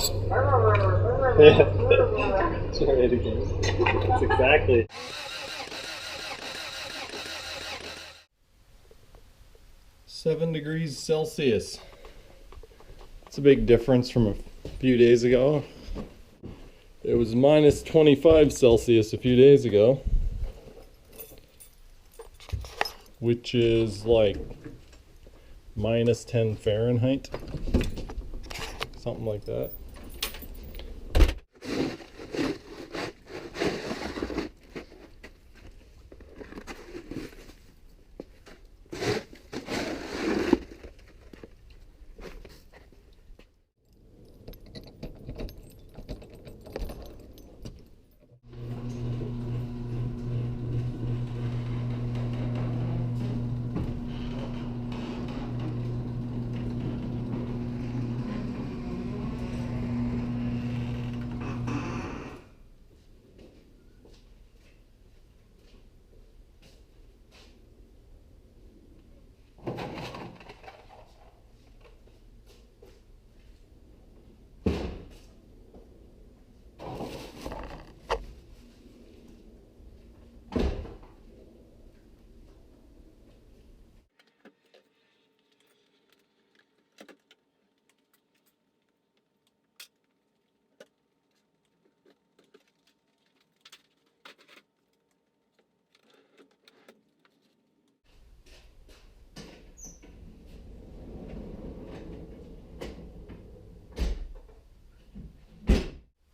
Yeah. Try it again. That's exactly. (7°C). It's a big difference from a few days ago. It was -25°C a few days ago, which is like -10 Fahrenheit, something like that.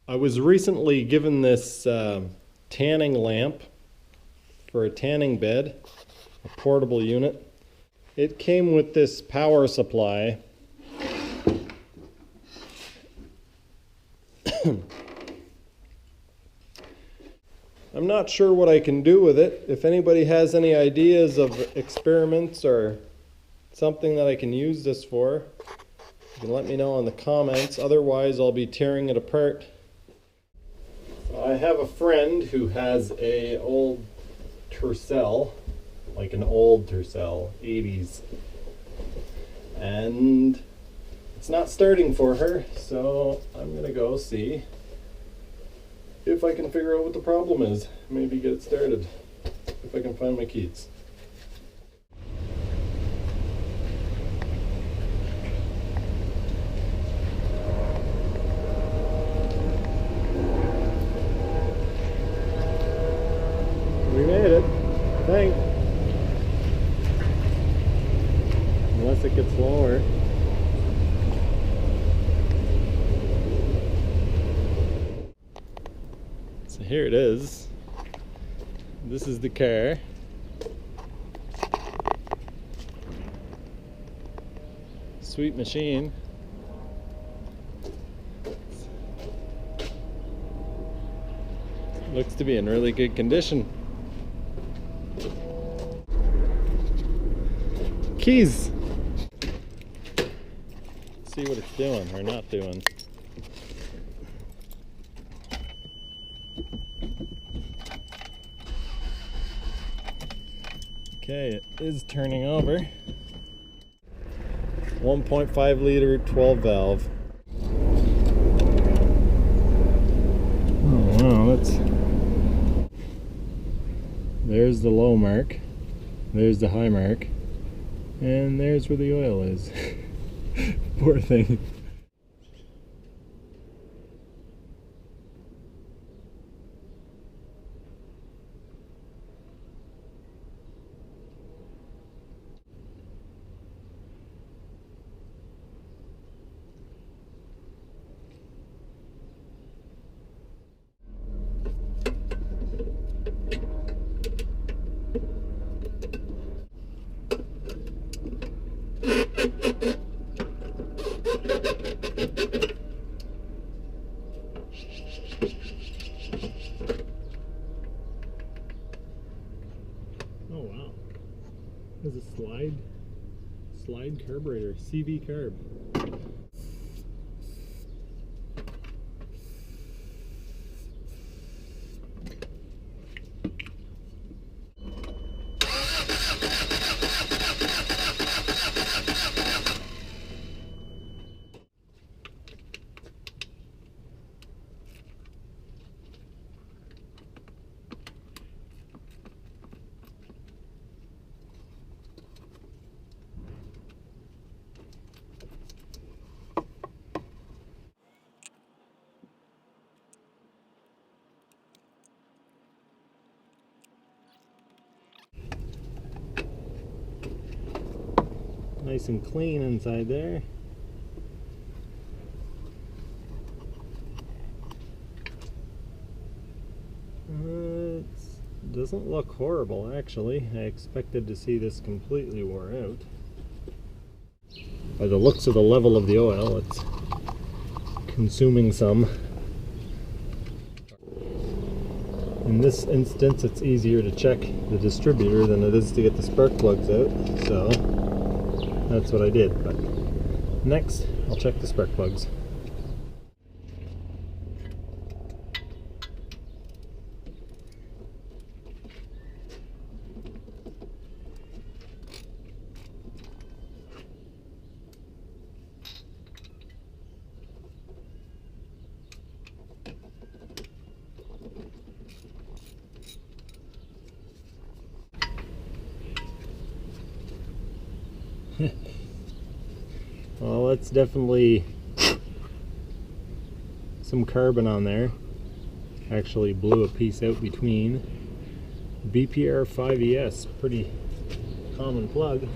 I was recently given this tanning lamp for a tanning bed, a portable unit. It came with this power supply. I'm not sure what I can do with it. If anybody has any ideas of experiments or something that I can use this for, you can let me know in the comments. Otherwise, I'll be tearing it apart. I have a friend who has a old Tercel, like an old Tercel, 80s, and it's not starting for her, so I'm gonna go see if I can figure out what the problem is. Maybe get it started, if I can find my keys. We made it, I think. Unless it gets lower. So here it is. This is the car. Sweet machine. Looks to be in really good condition. Keys. Let's see what it's doing or not doing. Okay, it is turning over. 1.5 liter 12 valve. Oh wow, there's the low mark, there's the high mark, and there's where the oil is. Poor thing. Oh wow, there's a slide carburetor, CV carb. Nice and clean inside there. It doesn't look horrible, actually. I expected to see this completely wore out. By the looks of the level of the oil, it's consuming some. In this instance, it's easier to check the distributor than it is to get the spark plugs out, so that's what I did. But next, I'll check the spark plugs. Well, that's definitely some carbon on there. Actually blew a piece out between. BPR 5ES, pretty common plug.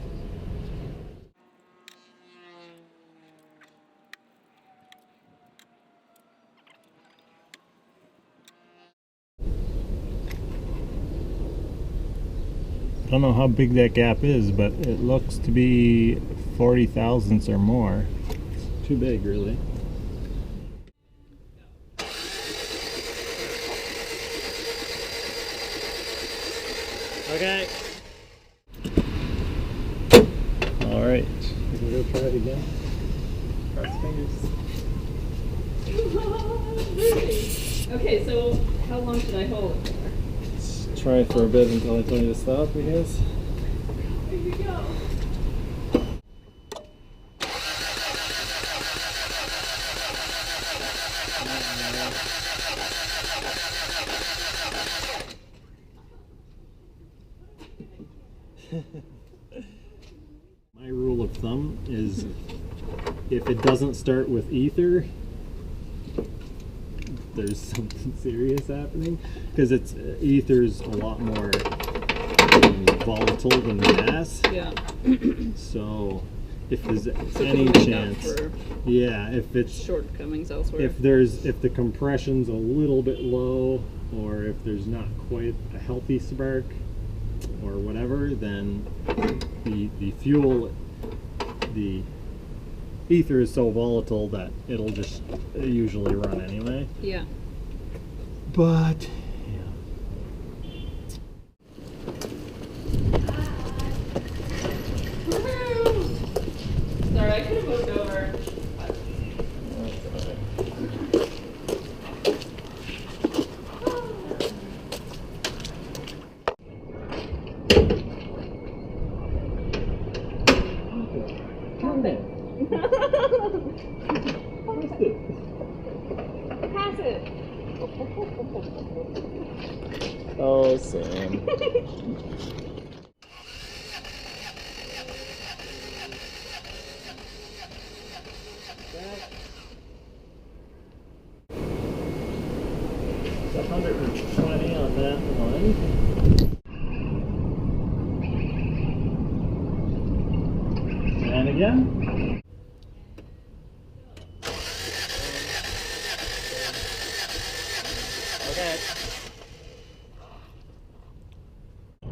I don't know how big that gap is, but it looks to be 40 thousandths or more. It's too big, really. Okay. All right. We can go try it again. Cross fingers. Okay, so how long should I hold it for? Try it for a bit until I tell you to stop, I guess. Here you go. My rule of thumb is if it doesn't start with ether, there's something serious happening, because it's ether's a lot more volatile than gas. Yeah. So if there's So any can we chance, look out for yeah, if it's shortcomings elsewhere. if the compression's a little bit low, or if there's not quite a healthy spark or whatever, then the fuel, the ether is so volatile that it'll just usually run anyway. Yeah. But yeah. Sorry, I could have moved over. Pass it. Oh, Sam. It's 120 on that one. And again. Okay.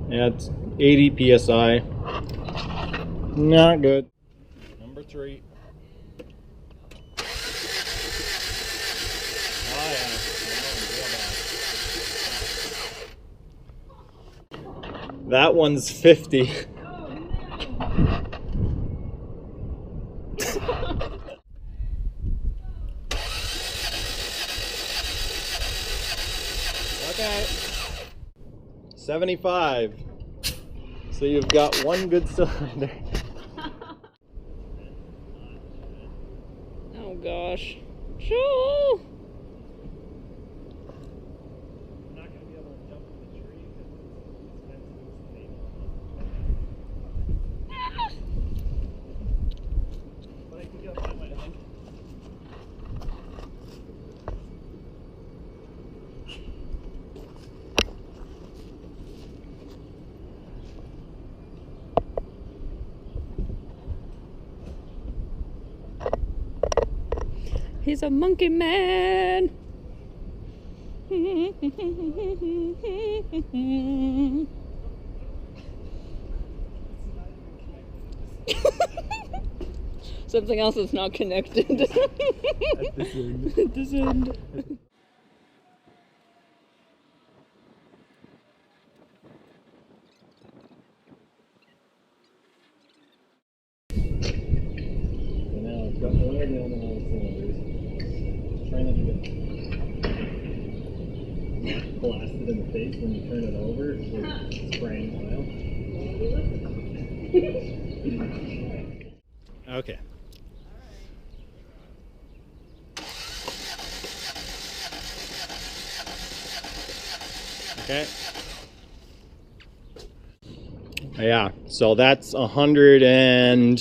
Yeah, it's 80 psi. Not good. Number 3. Oh yeah. That one's 50. Okay. 75. So you've got one good cylinder. Oh gosh. Shoo! I'm not going to be able to jump in the tree because it's expensive. But I can go that way, I think. He's a monkey man. Something else that's not connected. At this end. At this end. Now I've got one down on all the cylinders. Trying not to get blasted in the face when you turn it over with spraying oil. Okay. Okay. Yeah, so that's about 110,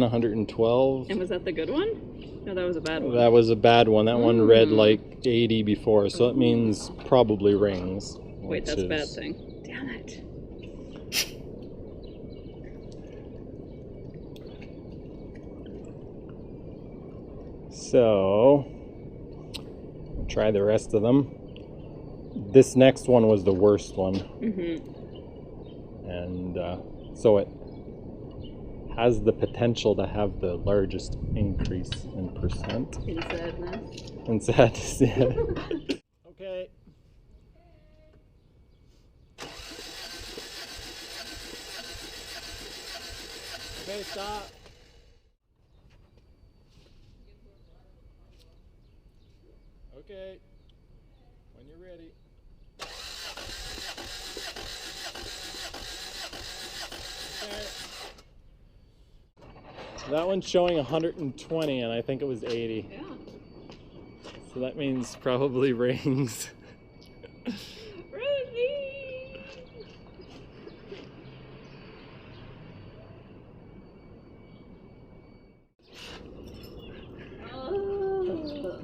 112. And was that the good one? No, that was a bad one. That was a bad one. That one read like 80 before, so it means probably rings. Wait, that's a bad thing. Damn it. So, I'll try the rest of them. This next one was the worst one. And so it has the potential to have the largest increase in percent. In sadness. In sadness, yeah. Okay. Okay, stop. Okay, when you're ready. Okay. That one's showing 120 and I think it was 80. Yeah. So that means probably rings. Ruthie!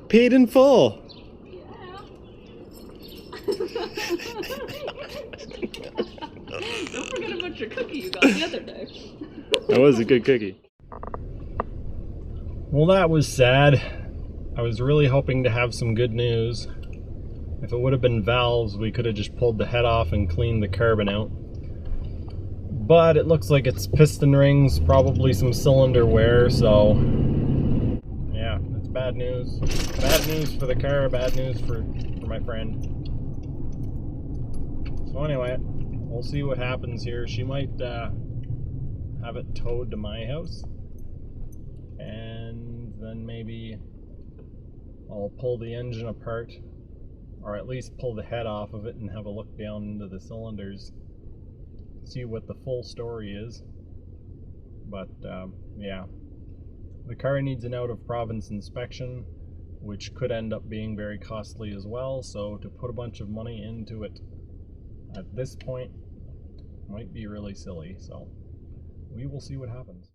Paid in full. Don't forget about your cookie you got the other day. That was a good cookie. Well, that was sad. I was really hoping to have some good news. If it would have been valves, we could have just pulled the head off and cleaned the carbon out. But it looks like it's piston rings, probably some cylinder wear, so yeah, it's bad news. Bad news for the car, bad news for my friend. So anyway, we'll see what happens here. She might have it towed to my house, and then maybe I'll pull the engine apart, or at least pull the head off of it and have a look down into the cylinders, see what the full story is. But yeah, the car needs an out-of-province inspection, which could end up being very costly as well, so to put a bunch of money into it at this point might be really silly, so we will see what happens.